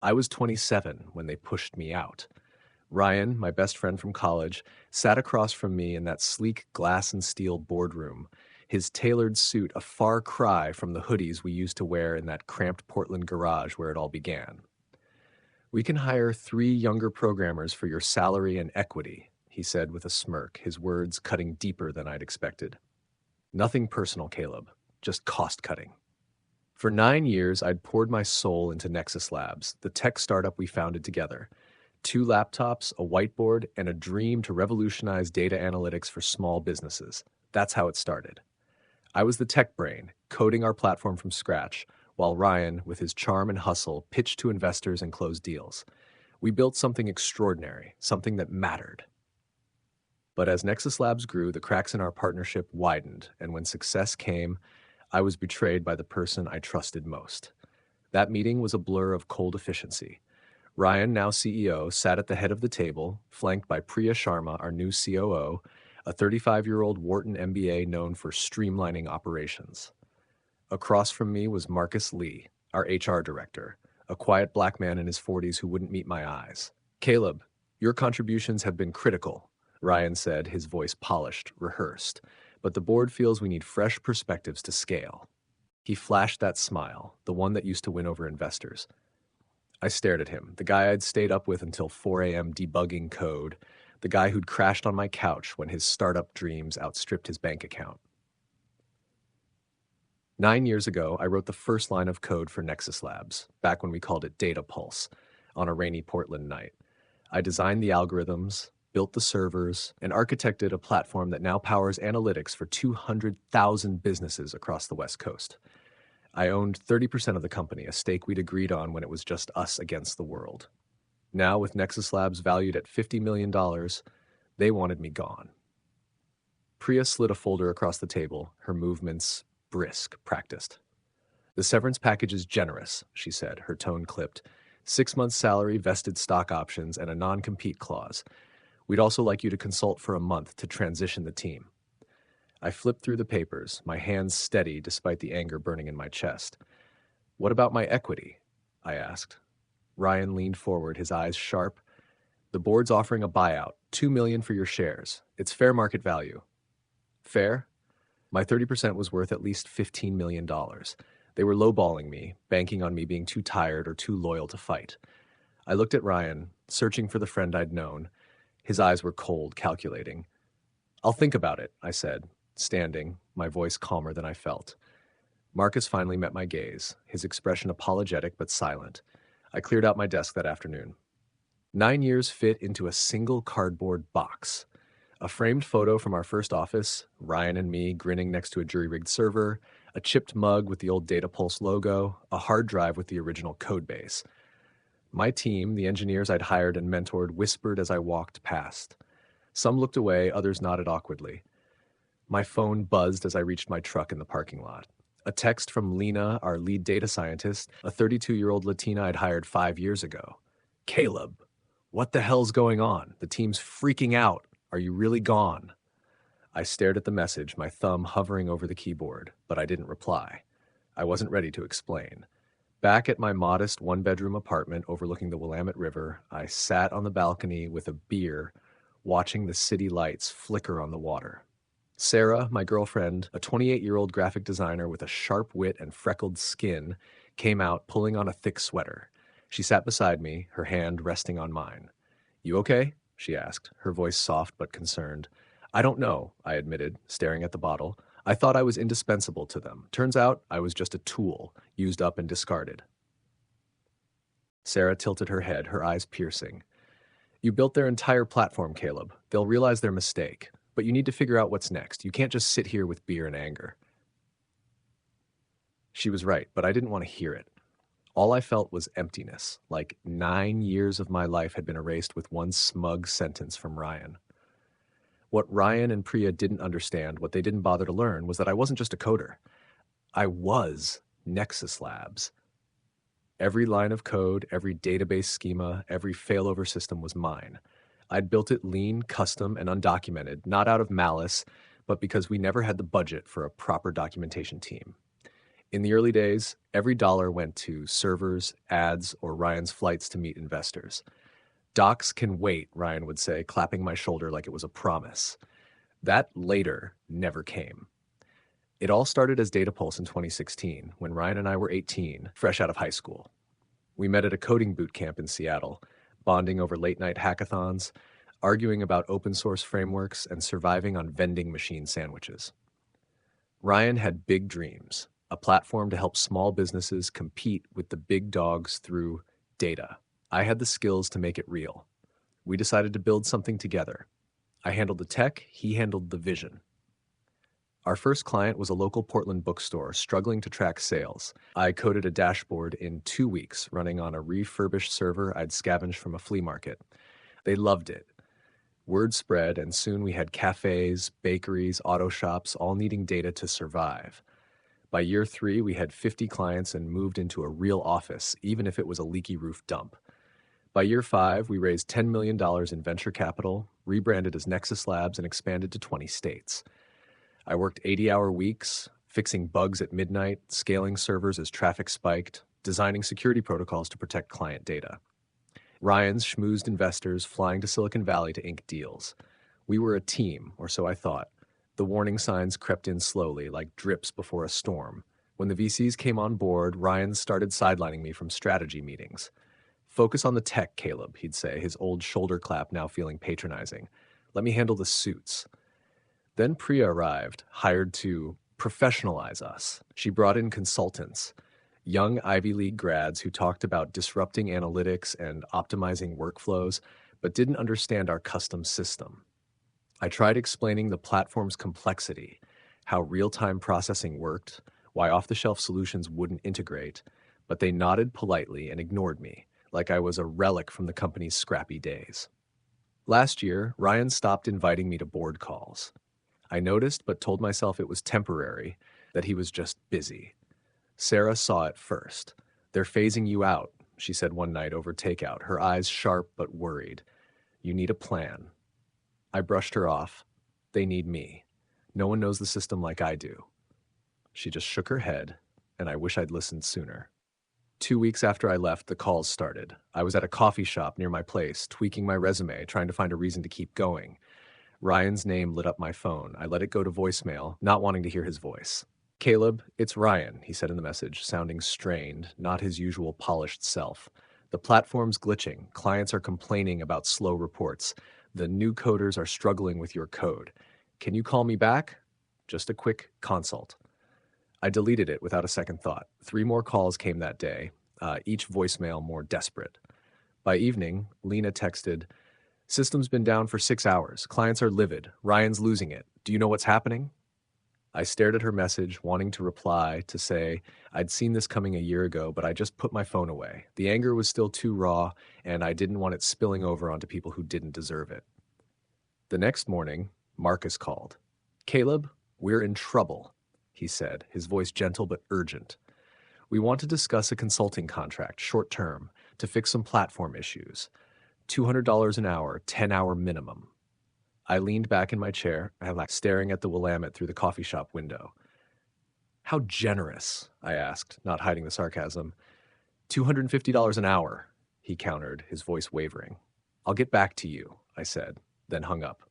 I was 27 when they pushed me out. Ryan, my best friend from college, sat across from me in that sleek glass and steel boardroom, his tailored suit a far cry from the hoodies we used to wear in that cramped Portland garage where it all began. "We can hire 3 younger programmers for your salary and equity," he said with a smirk, his words cutting deeper than I'd expected. "Nothing personal, Caleb, just cost cutting." For 9 years, I'd poured my soul into Nexus Labs, the tech startup we founded together. 2 laptops, a whiteboard, and a dream to revolutionize data analytics for small businesses. That's how it started. I was the tech brain, coding our platform from scratch, while Ryan, with his charm and hustle, pitched to investors and closed deals. We built something extraordinary, something that mattered. But as Nexus Labs grew, the cracks in our partnership widened, and when success came, I was betrayed by the person I trusted most. That meeting was a blur of cold efficiency. Ryan, now CEO, sat at the head of the table, flanked by Priya Sharma, our new COO, a 35-year-old Wharton MBA known for streamlining operations. Across from me was Marcus Lee, our HR director, a quiet black man in his 40s who wouldn't meet my eyes. "Caleb, your contributions have been critical," Ryan said, his voice polished, rehearsed. "But the board feels we need fresh perspectives to scale." He flashed that smile, the one that used to win over investors. I stared at him, the guy I'd stayed up with until 4 a.m. debugging code, the guy who'd crashed on my couch when his startup dreams outstripped his bank account. 9 years ago, I wrote the first line of code for Nexus Labs, back when we called it Data Pulse, on a rainy Portland night. I designed the algorithms, built the servers, and architected a platform that now powers analytics for 200,000 businesses across the West Coast. I owned 30% of the company, a stake we'd agreed on when it was just us against the world. Now, with Nexus Labs valued at $50 million, they wanted me gone. Priya slid a folder across the table, her movements brisk, practiced. "The severance package is generous," she said, her tone clipped. 6 months' salary, vested stock options, and a non-compete clause. "We'd also like you to consult for a month to transition the team." I flipped through the papers, my hands steady despite the anger burning in my chest. "What about my equity?" I asked. Ryan leaned forward, his eyes sharp. "The board's offering a buyout, $2 million for your shares. It's fair market value." Fair? My 30% was worth at least $15 million. They were lowballing me, banking on me being too tired or too loyal to fight. I looked at Ryan, searching for the friend I'd known. His eyes were cold, calculating. "I'll think about it," I said, standing, my voice calmer than I felt. Marcus finally met my gaze, his expression apologetic but silent. I cleared out my desk that afternoon. 9 years fit into a single cardboard box. A framed photo from our first office, Ryan and me grinning next to a jury-rigged server, a chipped mug with the old Data Pulse logo, a hard drive with the original code base. My team, the engineers I'd hired and mentored, whispered as I walked past. Some looked away, others nodded awkwardly. My phone buzzed as I reached my truck in the parking lot. A text from Lena, our lead data scientist, a 32-year-old Latina I'd hired 5 years ago. "Caleb, what the hell's going on? The team's freaking out. Are you really gone?" I stared at the message, my thumb hovering over the keyboard, but I didn't reply. I wasn't ready to explain. Back at my modest one-bedroom apartment overlooking the Willamette River, I sat on the balcony with a beer, watching the city lights flicker on the water. Sarah, my girlfriend, a 28-year-old graphic designer with a sharp wit and freckled skin, came out pulling on a thick sweater. She sat beside me, her hand resting on mine. "You okay?" she asked, her voice soft but concerned. "I don't know," I admitted, staring at the bottle. "I thought I was indispensable to them. Turns out I was just a tool, used up and discarded." Sarah tilted her head, her eyes piercing. "You built their entire platform, Caleb. They'll realize their mistake. But you need to figure out what's next. You can't just sit here with beer and anger." She was right, but I didn't want to hear it. All I felt was emptiness, like 9 years of my life had been erased with one smug sentence from Ryan. What Ryan and Priya didn't understand, what they didn't bother to learn, was that I wasn't just a coder. I was Nexus Labs. Every line of code, every database schema, every failover system was mine. I'd built it lean, custom, and undocumented, not out of malice, but because we never had the budget for a proper documentation team. In the early days, every dollar went to servers, ads, or Ryan's flights to meet investors. Docs can wait, Ryan would say, clapping my shoulder like it was a promise. That later never came. It all started as Data Pulse in 2016, when Ryan and I were 18, fresh out of high school. We met at a coding boot camp in Seattle, bonding over late-night hackathons, arguing about open-source frameworks, and surviving on vending machine sandwiches. Ryan had big dreams, a platform to help small businesses compete with the big dogs through data. I had the skills to make it real. We decided to build something together. I handled the tech, he handled the vision. Our first client was a local Portland bookstore struggling to track sales. I coded a dashboard in 2 weeks, running on a refurbished server I'd scavenged from a flea market. They loved it. Word spread, and soon we had cafes, bakeries, auto shops, all needing data to survive. By year 3, we had 50 clients and moved into a real office, even if it was a leaky roof dump. By year 5, we raised $10 million in venture capital, rebranded as Nexus Labs, and expanded to 20 states. I worked 80-hour weeks, fixing bugs at midnight, scaling servers as traffic spiked, designing security protocols to protect client data. Ryan's schmoozed investors flying to Silicon Valley to ink deals. We were a team, or so I thought. The warning signs crept in slowly, like drips before a storm. When the VCs came on board, Ryan started sidelining me from strategy meetings. "Focus on the tech, Caleb," he'd say, his old shoulder clap now feeling patronizing. "Let me handle the suits." Then Priya arrived, hired to professionalize us. She brought in consultants, young Ivy League grads who talked about disrupting analytics and optimizing workflows, but didn't understand our custom system. I tried explaining the platform's complexity, how real-time processing worked, why off-the-shelf solutions wouldn't integrate, but they nodded politely and ignored me, like I was a relic from the company's scrappy days. Last year, Ryan stopped inviting me to board calls. I noticed but told myself it was temporary, that he was just busy. Sarah saw it first. "They're phasing you out," she said one night over takeout, her eyes sharp but worried. "You need a plan." I brushed her off. "They need me. No one knows the system like I do." She just shook her head, and I wish I'd listened sooner. 2 weeks after I left, the calls started. I was at a coffee shop near my place, tweaking my resume, trying to find a reason to keep going. Ryan's name lit up my phone. I let it go to voicemail, not wanting to hear his voice. "Caleb, it's Ryan," he said in the message, sounding strained, not his usual polished self. "The platform's glitching. Clients are complaining about slow reports. The new coders are struggling with your code. Can you call me back? Just a quick consult." I deleted it without a second thought. 3 more calls came that day, each voicemail more desperate. By evening, Lena texted, "System's been down for 6 hours. Clients are livid. Ryan's losing it. Do you know what's happening?" I stared at her message, wanting to reply, to say I'd seen this coming a year ago, but I just put my phone away. The anger was still too raw, and I didn't want it spilling over onto people who didn't deserve it. The next morning, Marcus called. "Caleb, we're in trouble," he said, his voice gentle but urgent. "We want to discuss a consulting contract, short term, to fix some platform issues. $200 an hour, 10-hour minimum." I leaned back in my chair, staring at the Willamette through the coffee shop window. "How generous?" I asked, not hiding the sarcasm. $250 an hour, he countered, his voice wavering. "I'll get back to you," I said, then hung up.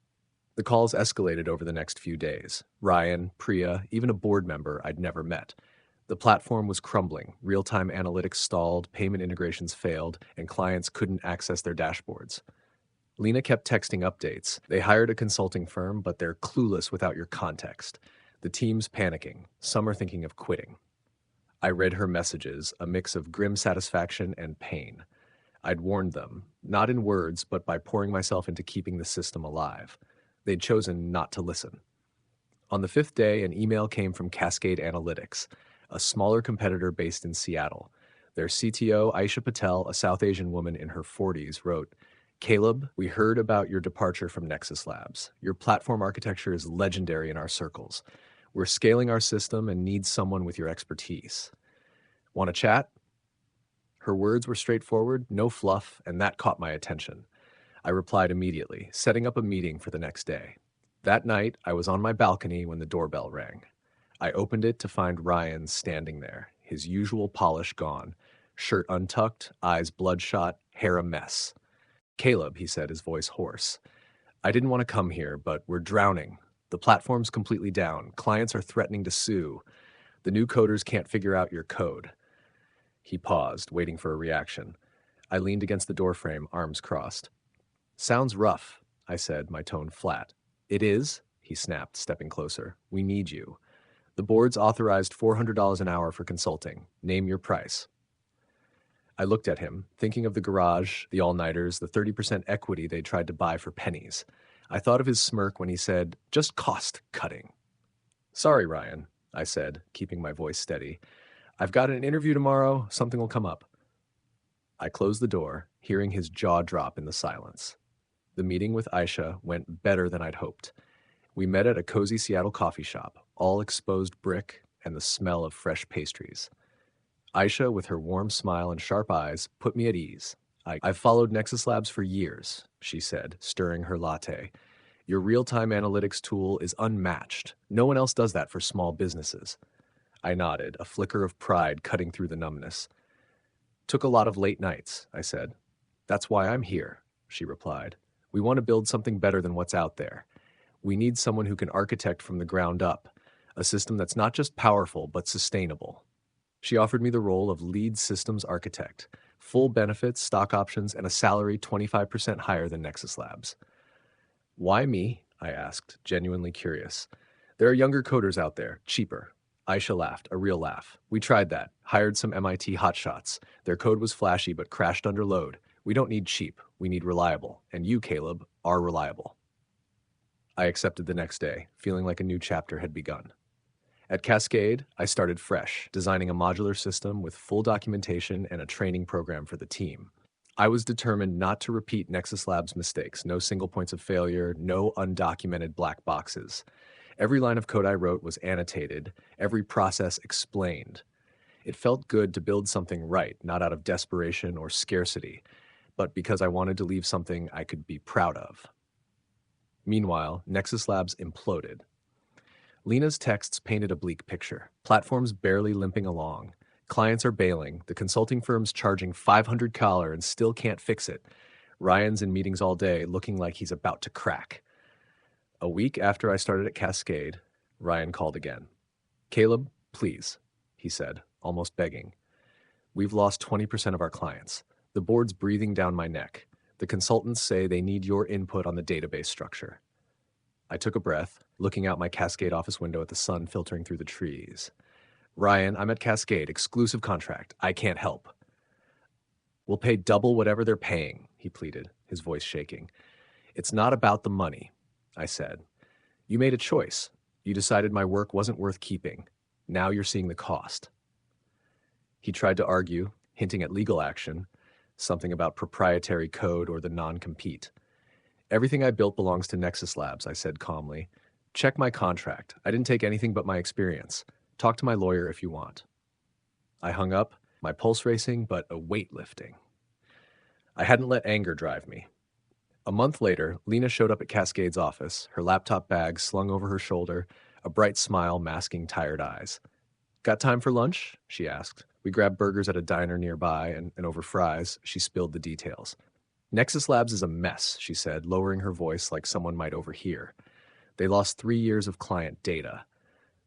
The calls escalated over the next few days. Ryan, Priya, even a board member I'd never met. The platform was crumbling, real-time analytics stalled, payment integrations failed, and clients couldn't access their dashboards. Lena kept texting updates. They hired a consulting firm, but they're clueless without your context. The team's panicking. Some are thinking of quitting. I read her messages, a mix of grim satisfaction and pain. I'd warned them, not in words, but by pouring myself into keeping the system alive. They'd chosen not to listen. On the 5th day, an email came from Cascade Analytics, a smaller competitor based in Seattle. Their CTO, Aisha Patel, a South Asian woman in her 40s, wrote, "Caleb, we heard about your departure from Nexus Labs. Your platform architecture is legendary in our circles. We're scaling our system and need someone with your expertise. Want to chat?" Her words were straightforward, no fluff, and that caught my attention. I replied immediately, setting up a meeting for the next day. That night, I was on my balcony when the doorbell rang. I opened it to find Ryan standing there, his usual polish gone, shirt untucked, eyes bloodshot, hair a mess. "Caleb," he said, his voice hoarse. "I didn't want to come here, but we're drowning. The platform's completely down. Clients are threatening to sue. The new coders can't figure out your code." He paused, waiting for a reaction. I leaned against the doorframe, arms crossed. "Sounds rough," I said, my tone flat. "It is?" he snapped, stepping closer. "We need you. The board's authorized $400 an hour for consulting. Name your price." I looked at him, thinking of the garage, the all-nighters, the 30% equity they tried to buy for pennies. I thought of his smirk when he said, "Just cost cutting." "Sorry, Ryan," I said, keeping my voice steady. "I've got an interview tomorrow. Something will come up." I closed the door, hearing his jaw drop in the silence. The meeting with Aisha went better than I'd hoped. We met at a cozy Seattle coffee shop, all exposed brick and the smell of fresh pastries. Aisha, with her warm smile and sharp eyes, put me at ease. "I've followed Nexus Labs for years," she said, stirring her latte. "Your real-time analytics tool is unmatched. No one else does that for small businesses." I nodded, a flicker of pride cutting through the numbness. "Took a lot of late nights," I said. "That's why I'm here," she replied. "We want to build something better than what's out there. We need someone who can architect from the ground up, a system that's not just powerful, but sustainable." She offered me the role of lead systems architect, full benefits, stock options, and a salary 25% higher than Nexus Labs. "Why me?" I asked, genuinely curious. "There are younger coders out there, cheaper." Aisha laughed, a real laugh. "We tried that, hired some MIT hotshots. Their code was flashy but crashed under load. We don't need cheap, we need reliable. And you, Caleb, are reliable." I accepted the next day, feeling like a new chapter had begun. At Cascade, I started fresh, designing a modular system with full documentation and a training program for the team. I was determined not to repeat Nexus Labs' mistakes, no single points of failure, no undocumented black boxes. Every line of code I wrote was annotated, every process explained. It felt good to build something right, not out of desperation or scarcity, but because I wanted to leave something I could be proud of. Meanwhile, Nexus Labs imploded. Lena's texts painted a bleak picture. Platforms barely limping along. Clients are bailing. The consulting firm's charging $500 and still can't fix it. Ryan's in meetings all day, looking like he's about to crack. A week after I started at Cascade, Ryan called again. "Caleb, please," he said, almost begging. "We've lost 20% of our clients. The board's breathing down my neck. The consultants say they need your input on the database structure." I took a breath, looking out my Cascade office window at the sun filtering through the trees. "Ryan, I'm at Cascade, exclusive contract. I can't help." "We'll pay double whatever they're paying," he pleaded, his voice shaking. "It's not about the money," I said. "You made a choice. You decided my work wasn't worth keeping. Now you're seeing the cost." He tried to argue, hinting at legal action, something about proprietary code or the non-compete. "Everything I built belongs to Nexus Labs," I said calmly. "Check my contract. I didn't take anything but my experience. Talk to my lawyer if you want." I hung up, my pulse racing, but a weight lifting. I hadn't let anger drive me. A month later, Lena showed up at Cascade's office, her laptop bag slung over her shoulder, a bright smile masking tired eyes. "Got time for lunch?" she asked. We grabbed burgers at a diner nearby, and over fries, she spilled the details. "Nexus Labs is a mess," she said, lowering her voice like someone might overhear. "They lost 3 years of client data.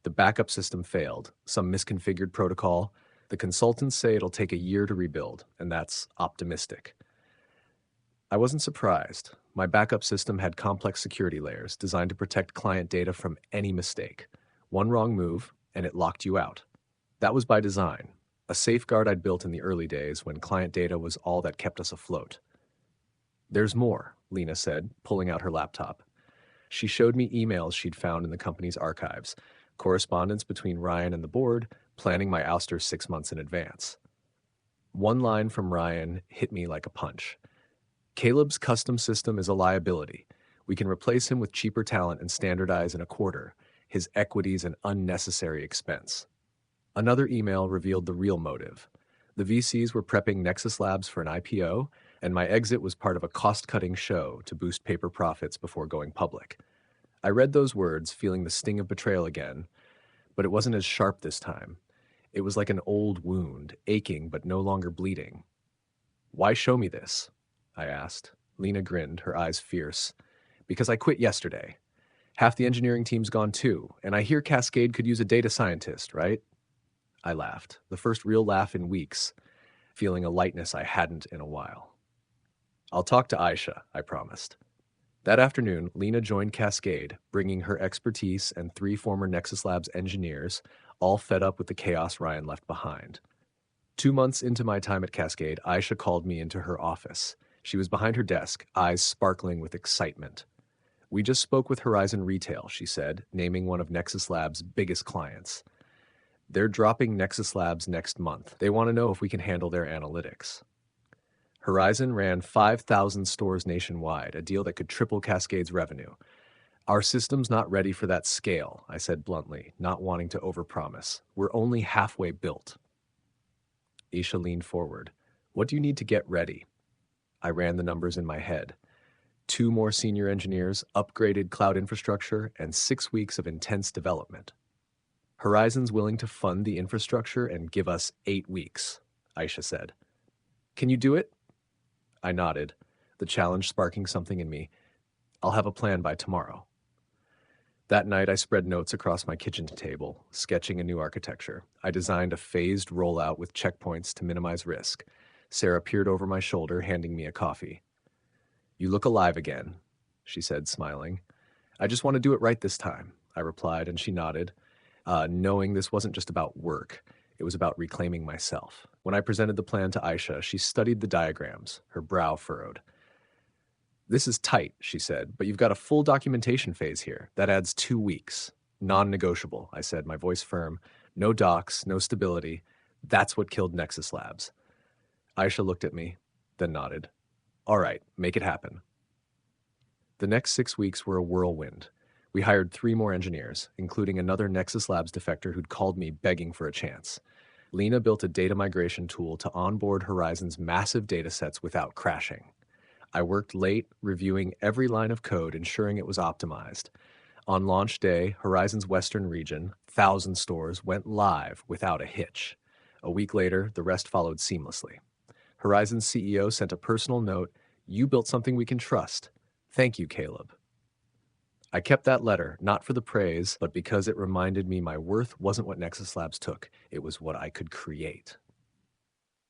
The backup system failed, some misconfigured protocol. The consultants say it'll take a year to rebuild, and that's optimistic." I wasn't surprised. My backup system had complex security layers designed to protect client data from any mistake. One wrong move, and it locked you out. That was by design, a safeguard I'd built in the early days when client data was all that kept us afloat. "There's more," Lena said, pulling out her laptop. She showed me emails she'd found in the company's archives, correspondence between Ryan and the board, planning my ouster 6 months in advance. One line from Ryan hit me like a punch. "Caleb's custom system is a liability. We can replace him with cheaper talent and standardize in a quarter. His equity's an unnecessary expense." Another email revealed the real motive. The VCs were prepping Nexus Labs for an IPO, and my exit was part of a cost-cutting show to boost paper profits before going public. I read those words, feeling the sting of betrayal again, But it wasn't as sharp this time. It was like an old wound, aching but no longer bleeding. "Why show me this?" I asked. Lena grinned, her eyes fierce. "Because I quit yesterday. Half the engineering team's gone too, and I hear Cascade could use a data scientist, right?" I laughed, the first real laugh in weeks, feeling a lightness I hadn't in a while. "I'll talk to Aisha," I promised. That afternoon, Lena joined Cascade, bringing her expertise and 3 former Nexus Labs engineers, all fed up with the chaos Ryan left behind. 2 months into my time at Cascade, Aisha called me into her office. She was behind her desk, eyes sparkling with excitement. "We just spoke with Horizon Retail," she said, naming one of Nexus Labs' biggest clients. "They're dropping Nexus Labs next month. They want to know if we can handle their analytics." Horizon ran 5,000 stores nationwide, a deal that could triple Cascade's revenue. "Our system's not ready for that scale," I said bluntly, not wanting to overpromise. "We're only halfway built." Aisha leaned forward. "What do you need to get ready?" I ran the numbers in my head. 2 more senior engineers, upgraded cloud infrastructure, and 6 weeks of intense development. "Horizon's willing to fund the infrastructure and give us 8 weeks," Aisha said. "Can you do it?" I nodded, the challenge sparking something in me. "I'll have a plan by tomorrow." That night, I spread notes across my kitchen table, sketching a new architecture. I designed a phased rollout with checkpoints to minimize risk. Sarah peered over my shoulder, handing me a coffee. "You look alive again," she said, smiling. "I just want to do it right this time," I replied, and she nodded, knowing this wasn't just about work. It was about reclaiming myself. When I presented the plan to Aisha, she studied the diagrams, her brow furrowed. "This is tight," she said, "but you've got a full documentation phase here. That adds 2 weeks. Non-negotiable," I said, my voice firm. "No docs, no stability. That's what killed Nexus Labs." Aisha looked at me, then nodded. "All right, make it happen." The next 6 weeks were a whirlwind. We hired 3 more engineers, including another Nexus Labs defector who'd called me begging for a chance. Lena built a data migration tool to onboard Horizon's massive datasets without crashing. I worked late, reviewing every line of code, ensuring it was optimized. On launch day, Horizon's Western region, 1,000 stores, went live without a hitch. A week later, the rest followed seamlessly. Horizon's CEO sent a personal note, "You built something we can trust. Thank you, Caleb." I kept that letter, not for the praise, but because it reminded me my worth wasn't what Nexus Labs took. It was what I could create.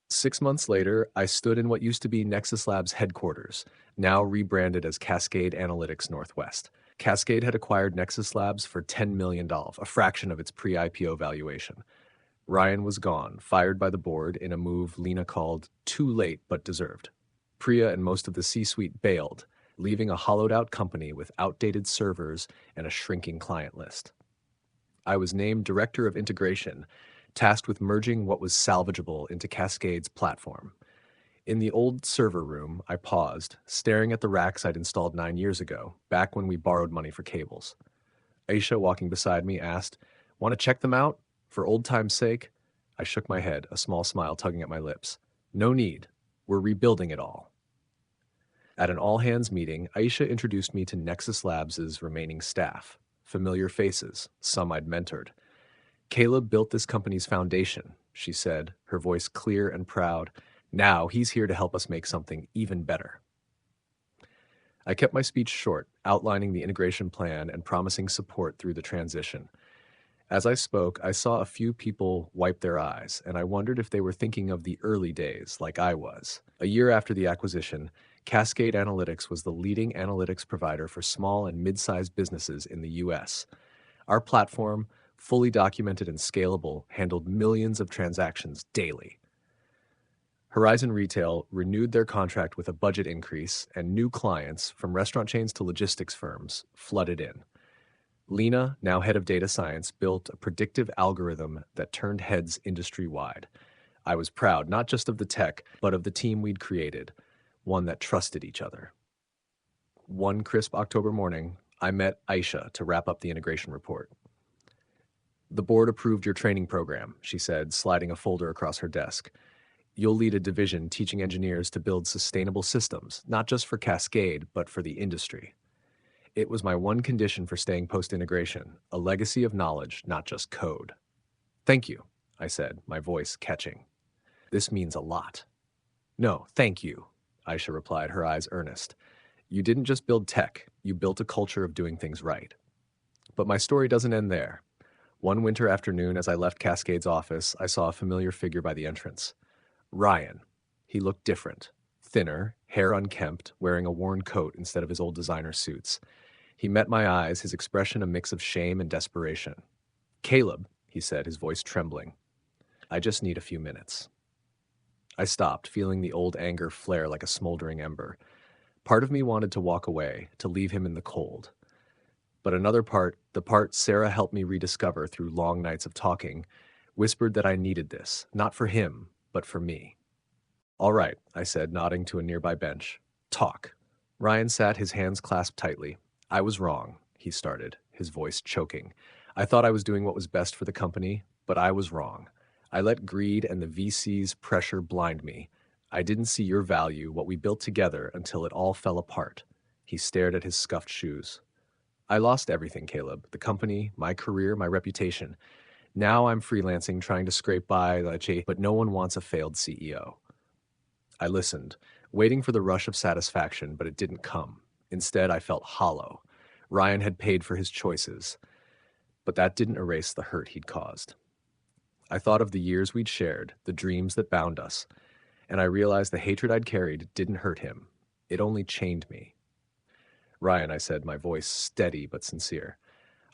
6 months later, I stood in what used to be Nexus Labs headquarters, now rebranded as Cascade Analytics Northwest. Cascade had acquired Nexus Labs for $10 million, a fraction of its pre-IPO valuation. Ryan was gone, fired by the board in a move Lena called too late but deserved. Priya and most of the C-suite bailed, leaving a hollowed-out company with outdated servers and a shrinking client list. I was named Director of Integration, tasked with merging what was salvageable into Cascade's platform. In the old server room, I paused, staring at the racks I'd installed 9 years ago, back when we borrowed money for cables. Aisha, walking beside me, asked, "Want to check them out? For old time's sake?" I shook my head, a small smile tugging at my lips. "No need. We're rebuilding it all." At an all-hands meeting, Aisha introduced me to Nexus Labs' remaining staff. Familiar faces, some I'd mentored. "Caleb built this company's foundation," she said, her voice clear and proud. "Now he's here to help us make something even better." I kept my speech short, outlining the integration plan and promising support through the transition. As I spoke, I saw a few people wipe their eyes, and I wondered if they were thinking of the early days, like I was. A year after the acquisition, Cascade Analytics was the leading analytics provider for small and mid-sized businesses in the U.S. Our platform, fully documented and scalable, handled millions of transactions daily. Horizon Retail renewed their contract with a budget increase, and new clients, from restaurant chains to logistics firms, flooded in. Lena, now head of data science, built a predictive algorithm that turned heads industry-wide. I was proud not just of the tech, but of the team we'd created, one that trusted each other. One crisp October morning, I met Aisha to wrap up the integration report. "The board approved your training program," she said, sliding a folder across her desk. "You'll lead a division teaching engineers to build sustainable systems, not just for Cascade, but for the industry." It was my one condition for staying post-integration, a legacy of knowledge, not just code. Thank you, I said, my voice catching. This means a lot. No, thank you, Aisha replied, her eyes earnest. You didn't just build tech, you built a culture of doing things right. But my story doesn't end there. One winter afternoon, as I left Cascade's office, I saw a familiar figure by the entrance. Ryan. He looked different. Thinner, hair unkempt, wearing a worn coat instead of his old designer suits. He met my eyes, his expression a mix of shame and desperation. Caleb, he said, his voice trembling. I just need a few minutes. I stopped, feeling the old anger flare like a smoldering ember. Part of me wanted to walk away, to leave him in the cold. But another part, the part Sarah helped me rediscover through long nights of talking, whispered that I needed this, not for him, but for me. All right, I said, nodding to a nearby bench. Talk. Ryan sat, his hands clasped tightly. I was wrong, he started, his voice choking. I thought I was doing what was best for the company, but I was wrong. I let greed and the VC's pressure blind me. I didn't see your value, what we built together, until it all fell apart. He stared at his scuffed shoes. I lost everything, Caleb. The company, my career, my reputation. Now I'm freelancing, trying to scrape by, but no one wants a failed CEO. I listened, waiting for the rush of satisfaction, but it didn't come. Instead, I felt hollow. Ryan had paid for his choices, but that didn't erase the hurt he'd caused. I thought of the years we'd shared, the dreams that bound us, and I realized the hatred I'd carried didn't hurt him. It only chained me. Ryan, I said, my voice steady but sincere,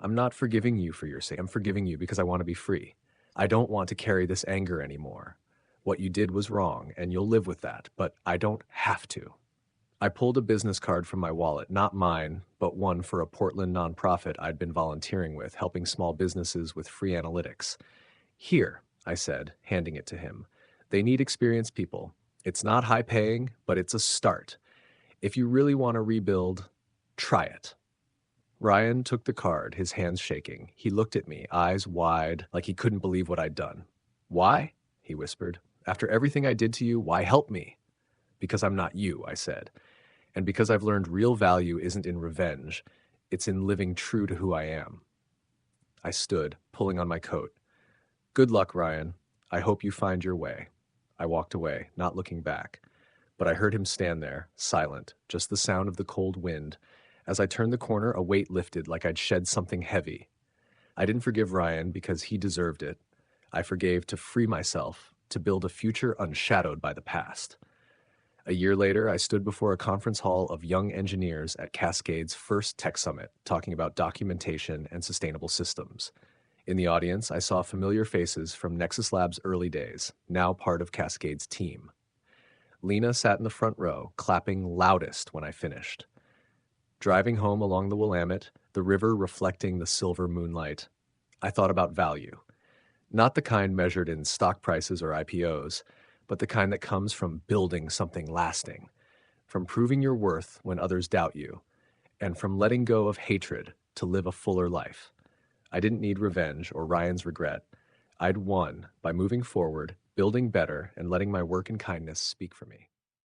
I'm not forgiving you for your sake. I'm forgiving you because I want to be free. I don't want to carry this anger anymore. What you did was wrong, and you'll live with that, but I don't have to. I pulled a business card from my wallet, not mine, but one for a Portland nonprofit I'd been volunteering with, helping small businesses with free analytics. Here, I said, handing it to him. They need experienced people. It's not high paying, but it's a start. If you really want to rebuild, try it. Ryan took the card, his hands shaking. He looked at me, eyes wide, like he couldn't believe what I'd done. Why? He whispered. After everything I did to you, why help me? Because I'm not you, I said. And because I've learned real value isn't in revenge, it's in living true to who I am. I stood, pulling on my coat. Good luck, Ryan. I hope you find your way. I walked away, not looking back. But I heard him stand there, silent, just the sound of the cold wind. As I turned the corner, a weight lifted like I'd shed something heavy. I didn't forgive Ryan because he deserved it. I forgave to free myself, to build a future unshadowed by the past. A year later, I stood before a conference hall of young engineers at Cascade's first tech summit, talking about documentation and sustainable systems. In the audience, I saw familiar faces from Nexus Labs' early days, now part of Cascade's team. Lena sat in the front row, clapping loudest when I finished. Driving home along the Willamette, the river reflecting the silver moonlight, I thought about value. Not the kind measured in stock prices or IPOs, but the kind that comes from building something lasting, from proving your worth when others doubt you, and from letting go of hatred to live a fuller life. I didn't need revenge or Ryan's regret. I'd won by moving forward, building better, and letting my work and kindness speak for me.